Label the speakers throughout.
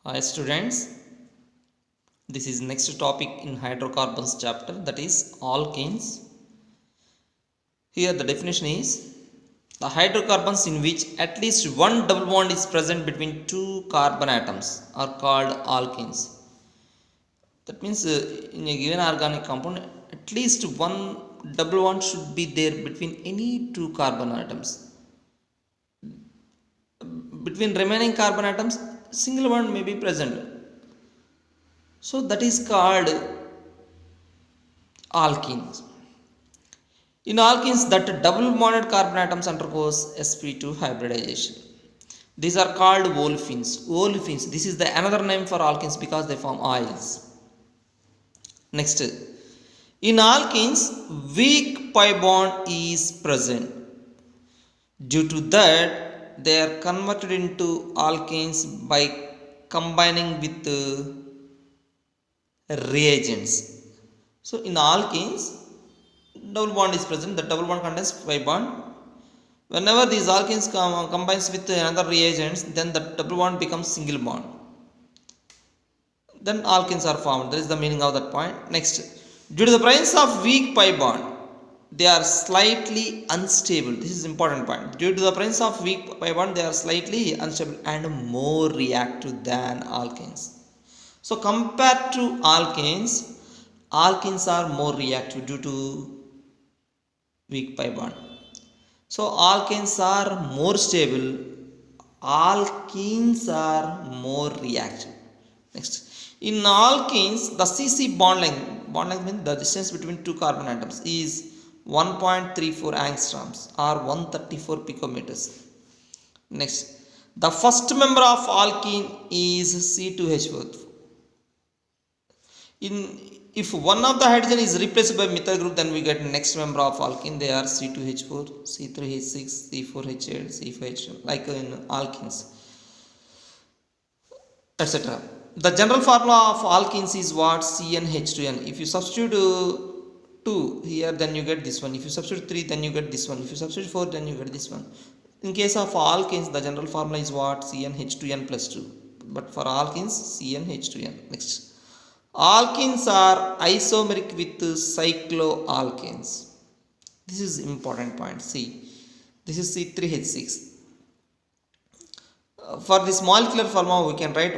Speaker 1: Hi students, this is next topic in hydrocarbons chapter, that is alkenes. Here the definition is the hydrocarbons in which at least one double bond is present between two carbon atoms are called alkenes. That means in a given organic compound at least one double bond should be there between any two carbon atoms. Between remaining carbon atoms single bond may be present. So that is called alkenes. In alkenes, that double bonded carbon atoms undergoes sp2 hybridization. These are called olefins. Olefins. This is the another name for alkenes because they form oils. Next, in alkenes, weak pi bond is present. Due to that, they are converted into alkenes by combining with reagents. So in alkenes, double bond is present. The double bond contains pi bond. Whenever these alkenes combines with another reagents, then the double bond becomes single bond. Then alkenes are formed. That is the meaning of that point. Next, due to the presence of weak pi bond, they are slightly unstable. This is important point. Due to the presence of weak pi bond, they are slightly unstable and more reactive than alkenes. So compared to alkenes are more reactive due to weak pi bond. So alkenes are more stable, alkenes are more reactive. Next, in alkenes, the CC bond length means the distance between two carbon atoms is 1.34 angstroms or 134 picometers. Next, the first member of alkene is C2H4. If one of the hydrogen is replaced by methyl group, then we get next member of alkene. They are C2H4, C3H6, C4H8, C5H2, like in alkenes, etc. The general formula of alkenes is what? CnH2n. If you substitute 2 here, then you get this one. If you substitute 3, then you get this one. If you substitute 4, then you get this one. In case of alkenes, the general formula is what? CnH2n plus 2. But for alkenes, CnH2n. Next, alkenes are isomeric with cycloalkanes. This is important point. See, this is C3H6. For this molecular formula, we can write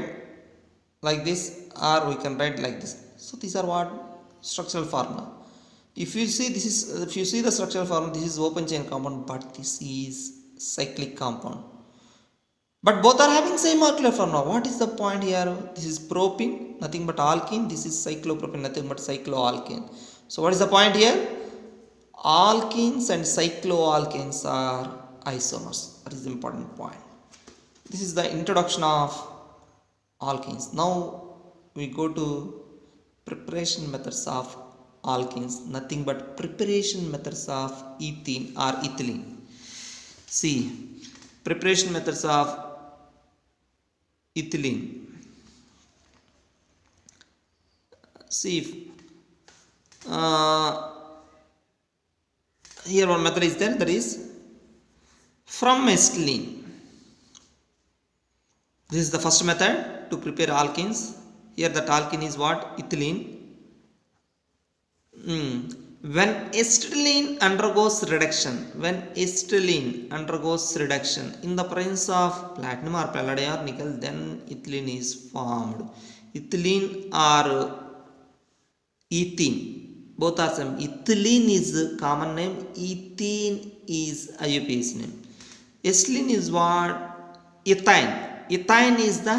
Speaker 1: like this or we can write like this. So these are what? Structural formula. If you see the structural formula, this is open chain compound, but this is cyclic compound. But both are having same molecular formula. What is the point here? This is propene, nothing but alkene. This is cyclopropene, nothing but cycloalkane. So what is the point here? Alkenes and cycloalkanes are isomers. That is the important point. This is the introduction of alkenes. Now we go to preparation methods of alkenes, nothing but preparation methods of ethene or ethylene. See, preparation methods of ethylene. See, here one method is there, that is from ethylene. This is the first method to prepare alkenes. Here that alkene is what? Ethylene. When acetylene undergoes reduction, in the presence of platinum or palladium or nickel, then ethylene is formed. Ethylene or ethene, both are same. Ethylene is the common name, ethene is IUPAC name. Acetylene is what? Ethine. Ethine is the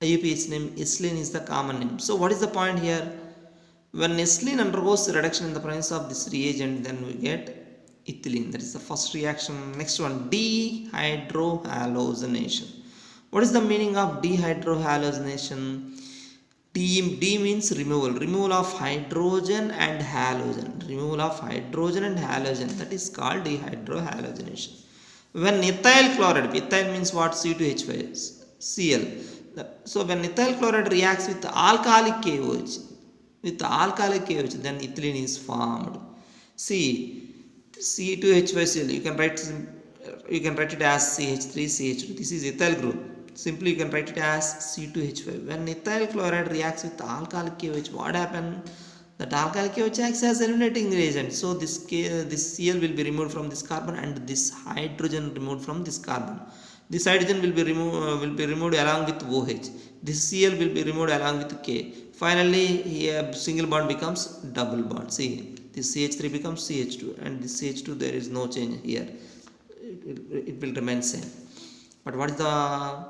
Speaker 1: IUPAC name, ethylene is the common name. So what is the point here? When ethylene undergoes reduction in the presence of this reagent, then we get ethylene. That is the first reaction. Next one, dehydrohallucination. What is the meaning of dehydrohallucination? D means removal of hydrogen and halogen. That is called dehydrohallucination. When ethyl chloride, ethyl means what? C2H5 Cl. So when ethyl chloride reacts with alcoholic KOH, then ethylene is formed. See, C2H5Cl. You can you can write it as CH3, CH2. This is ethyl group. Simply you can write it as C2H5. When ethyl chloride reacts with alkylic KOH, what happens? That alkylic KOH acts as eliminating reagent. So this Cl will be removed from this carbon and this hydrogen removed from this carbon. This hydrogen will be removed along with OH. This Cl will be removed along with K. Finally, here single bond becomes double bond. See, this CH3 becomes CH2, and this CH2 there is no change here. It will remain same. But what is the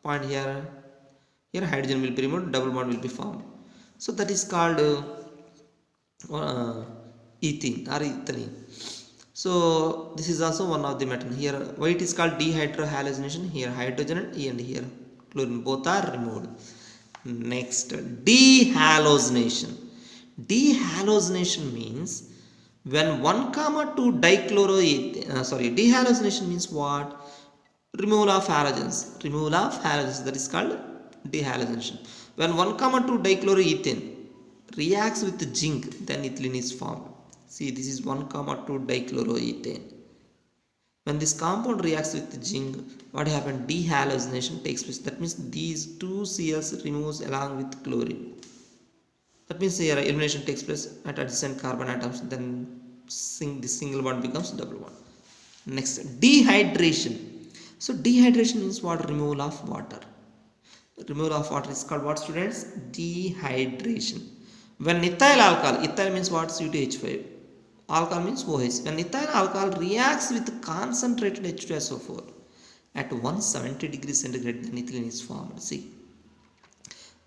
Speaker 1: point here? Here hydrogen will be removed, double bond will be formed. So that is called ethene or ethylene. So this is also one of the metal. Here why it is called dehydrohallucination. Here hydrogen and here chlorine both are removed. Next, dehallucination. Dehallucination means when 1,2 dichloroethane dehallucination means what? Removal of halogens. Removal of halogens, that is called dehallucination. When 1,2 dichloroethane reacts with zinc, then ethylene is formed. See, this is 1,2 dichloroethane. When this compound reacts with zinc, what happens? Dehallucination takes place. That means these two Cls removes along with chlorine. That means here elimination takes place at adjacent carbon atoms. Then this single bond becomes double bond. Next, dehydration. So dehydration means what? Removal of water. Removal of water is called what, students? Dehydration. When ethyl alcohol, ethyl means what? C2H5. Alcohol means OH. When ethyl alcohol reacts with concentrated H2SO4 at 170 degrees centigrade, then ethylene is formed. See,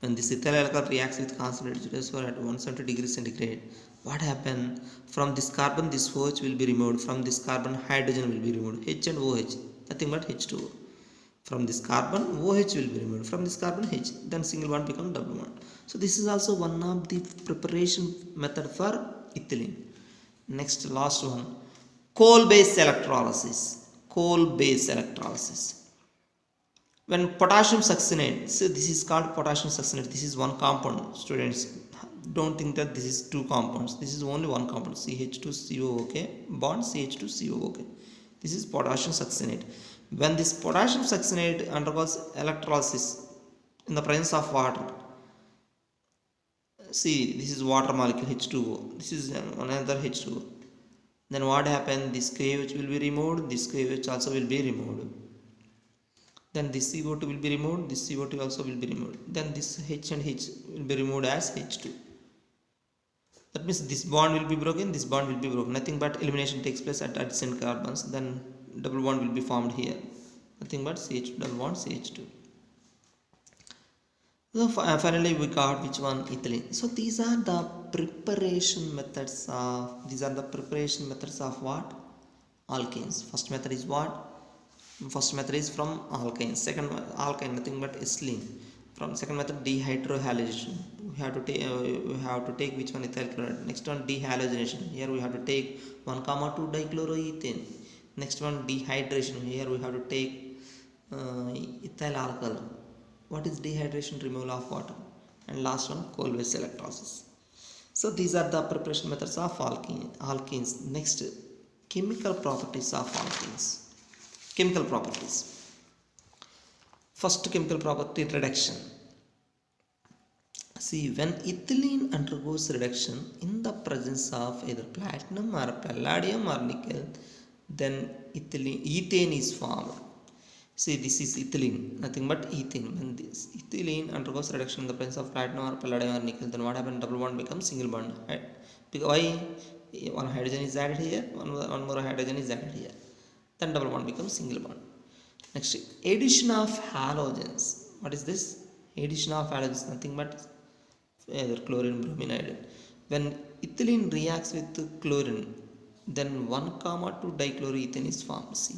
Speaker 1: when this ethyl alcohol reacts with concentrated H2SO4 at 170 degrees centigrade, what happens? From this carbon, this OH will be removed. From this carbon, hydrogen will be removed. H and OH, nothing but H2O. From this carbon, OH will be removed. From this carbon, H. Then single bond becomes double bond. So this is also one of the preparation method for ethylene. Next, last one, coal-based electrolysis. Coal-based electrolysis. When potassium succinate, so this is called potassium succinate. This is one compound. Students, don't think that this is two compounds. This is only one compound. CH2COOK bond CH2COOK. This is potassium succinate. When this potassium succinate undergoes electrolysis in the presence of water, see, this is water molecule H2O. This is another H2O. Then what happens? This KOH will be removed. This KOH also will be removed. Then this CO2 will be removed. This CO2 also will be removed. Then this H and H will be removed as H2. That means this bond will be broken. This bond will be broken. Nothing but elimination takes place at adjacent carbons. Then double bond will be formed here. Nothing but CH2 double bond CH2. So finally we got which one? Ethylene. So these are the preparation methods of what? Alkanes. First method is what? First method is from alkanes. Second, alkane, nothing but ethylene. From second method, dehydrohallucination. We have to take which one? Ethyl chloride. Next one, dehallucination. Here we have to take 1,2 dichloroethane. Next one, dehydration. Here we have to take ethyl alcohol. What is dehydration? Removal of water. And last one, coal-based electrolysis. So these are the preparation methods of alkenes. Next, chemical properties of alkenes. Chemical properties. First chemical property, reduction. See, when ethylene undergoes reduction in the presence of either platinum or palladium or nickel, then ethane is formed. See, this is ethylene, nothing but ethane. When this ethylene undergoes reduction in the presence of platinum or palladium or nickel, then what happens? Double bond becomes single bond. Right? Because why? One hydrogen is added here, one more hydrogen is added here. Then double bond becomes single bond. Next, addition of halogens. What is this? Addition of halogens, nothing but either chlorine, bromine, iodine. When ethylene reacts with chlorine, then 1,2 dichloroethane is formed. See,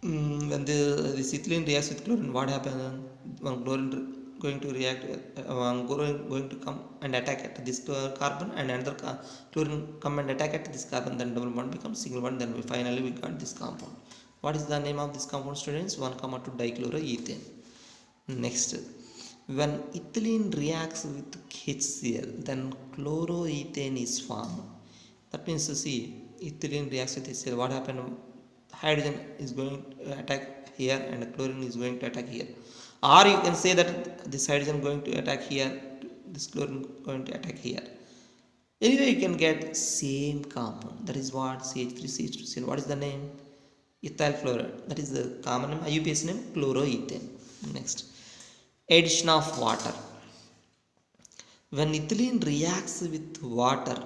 Speaker 1: when this ethylene reacts with chlorine, what happens? One chlorine going to react, going to come and attack at this carbon, and another chlorine come and attack at this carbon. Then double bond becomes single bond. Then finally we got this compound. What is the name of this compound, students? 1,2 dichloroethane. Next, when ethylene reacts with HCl, then chloroethane is formed. That means, see, ethylene reacts with HCl. What happened? hydrogen is going to attack here and chlorine is going to attack here. Or you can say that this hydrogen going to attack here, this chlorine going to attack here. Anyway, you can get same compound. That is what? CH3, CH2Cl. What is the name? Ethyl chloride. That is the common name, IUPAC name, chloroethane. Next, addition of water. When ethylene reacts with water,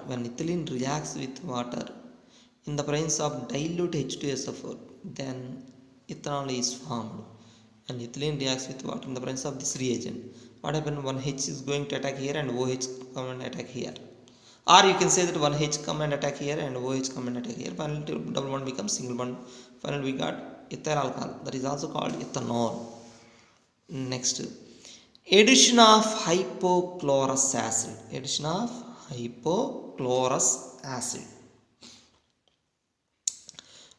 Speaker 1: in the presence of dilute H2SO4, then ethanol is formed. And ethylene reacts with water in the presence of this reagent. What happens? One H is going to attack here and OH come and attack here. Or you can say that one H come and attack here and OH come and attack here. Finally, double bond becomes single bond. Finally, we got ethyl alcohol. That is also called ethanol. Next, addition of hypochlorous acid.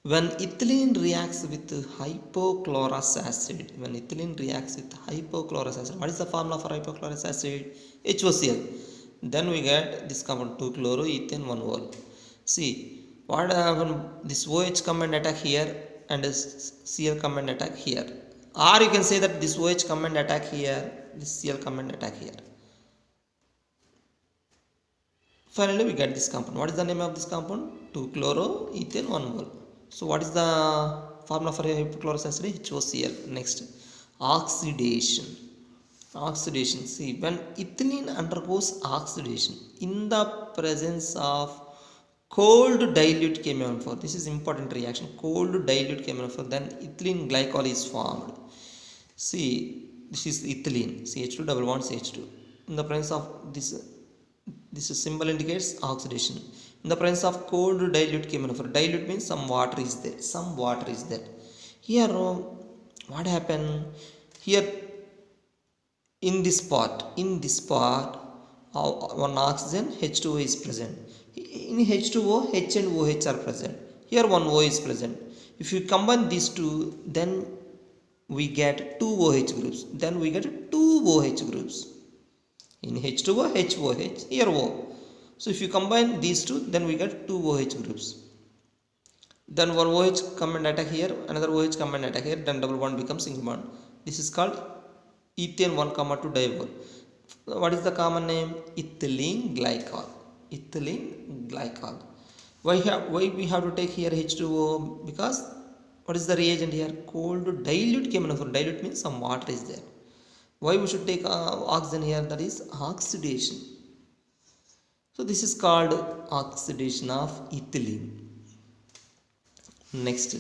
Speaker 1: When ethylene reacts with hypochlorous acid, what is the formula for hypochlorous acid? HOCl. Then we get this compound 2-chloroethane 1-ol. See, what happens? This OH come and attack here and this Cl come and attack here. Or you can say that this OH come and attack here, this Cl come and attack here. Finally, we get this compound. What is the name of this compound? 2-chloroethane 1-mol. So, what is the formula for hypochlorous acid? HOCl. Next, oxidation. See, when ethylene undergoes oxidation in the presence of cold dilute KMnO4, this is important reaction. Cold dilute KMnO4, then ethylene glycol is formed. See, this is ethylene, CH2 double bond CH2. In the presence of this symbol indicates oxidation. In the presence of cold dilute KMnO4, dilute means some water is there. Here, what happened? Here, in this part, one oxygen H2O is present. In H2O, H and OH are present. Here one O is present. If you combine these two, then we get 2 OH groups. Then we get 2 OH groups. In H2O, HOH, here O. So if you combine these two, then we get 2 OH groups. Then one OH come and attack here, another OH come and attack here, then double bond becomes single bond. This is called ethane 1,2 diol. What is the common name? Ethylene glycol. Why we have to take here H2O? Because what is the reagent here? Cold dilute KMnO4. Dilute means some water is there. Why we should take oxygen here? That is oxidation. So this is called oxidation of ethylene. Next,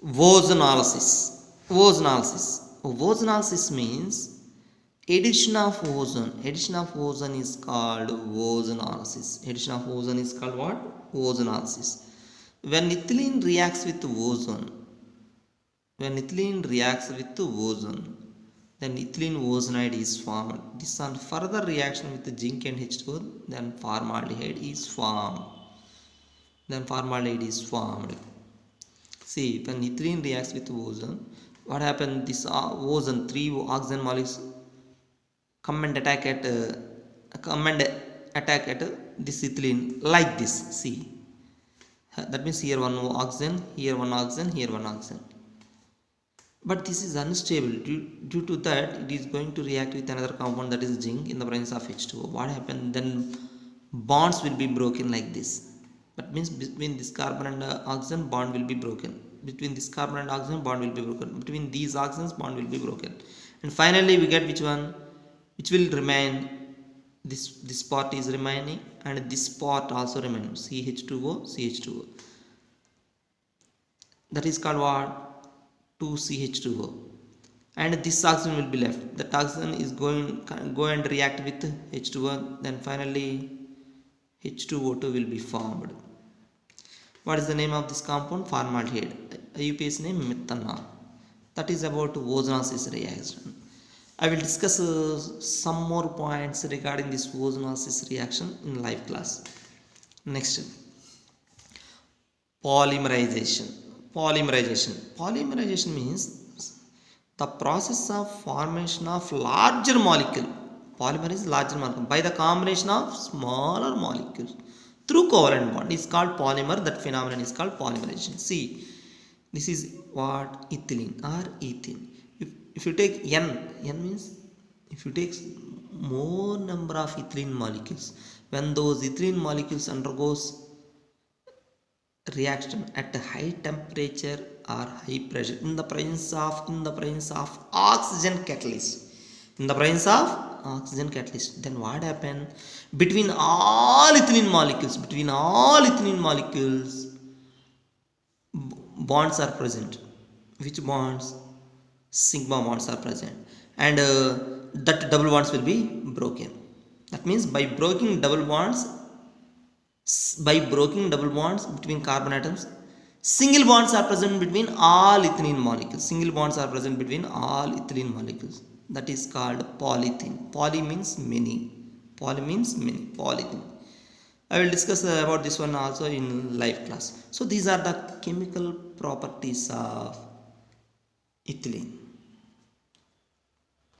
Speaker 1: ozonolysis. Ozonolysis means addition of ozone. Addition of ozone is called ozonolysis. Addition of ozone is called what? Ozonolysis. When ethylene reacts with ozone, then ethylene ozonide is formed. This on further reaction with the zinc and H2O, then formaldehyde is formed. See, when ethylene reacts with ozone, what happens? This ozone, 3 oxygen molecules come and attack at this ethylene like this. See, that means here one oxygen, here one oxygen, here one oxygen. But this is unstable. Due to that, it is going to react with another compound, that is zinc, in the presence of H2O. What happens? Then bonds will be broken like this. That means between this carbon and oxygen, bond will be broken. Between this carbon and oxygen, bond will be broken. Between these oxygens, bond will be broken. And finally, we get which one? Which will remain? This part is remaining, and this part also remains. CH2O. That is called what? 2CH2O. And this oxygen will be left. That oxygen is go and react with H2O. Then finally, H2O2 will be formed. What is the name of this compound? Formaldehyde. IUPAC name methanol. That is about ozonolysis reaction. I will discuss some more points regarding this ozonolysis reaction in live class. Next, polymerization. Polymerization means the process of formation of larger molecule. Polymer is larger molecule by the combination of smaller molecules through covalent bond is called polymer. That phenomenon is called polymerization. See, This is what? Ethylene or ethene. If you take n means if you take more number of ethylene molecules, when those ethylene molecules undergoes reaction at a high temperature or high pressure in the presence of oxygen catalyst, in the presence of oxygen catalyst, then what happen? Between all ethylene molecules bonds are present. Which bonds? Sigma bonds are present, and that double bonds will be broken. That means by breaking double bonds between carbon atoms, single bonds are present between all ethylene molecules. Single bonds are present between all ethylene molecules. That is called polyethylene. Poly means many. Polyethylene. I will discuss about this one also in live class. So these are the chemical properties of ethylene.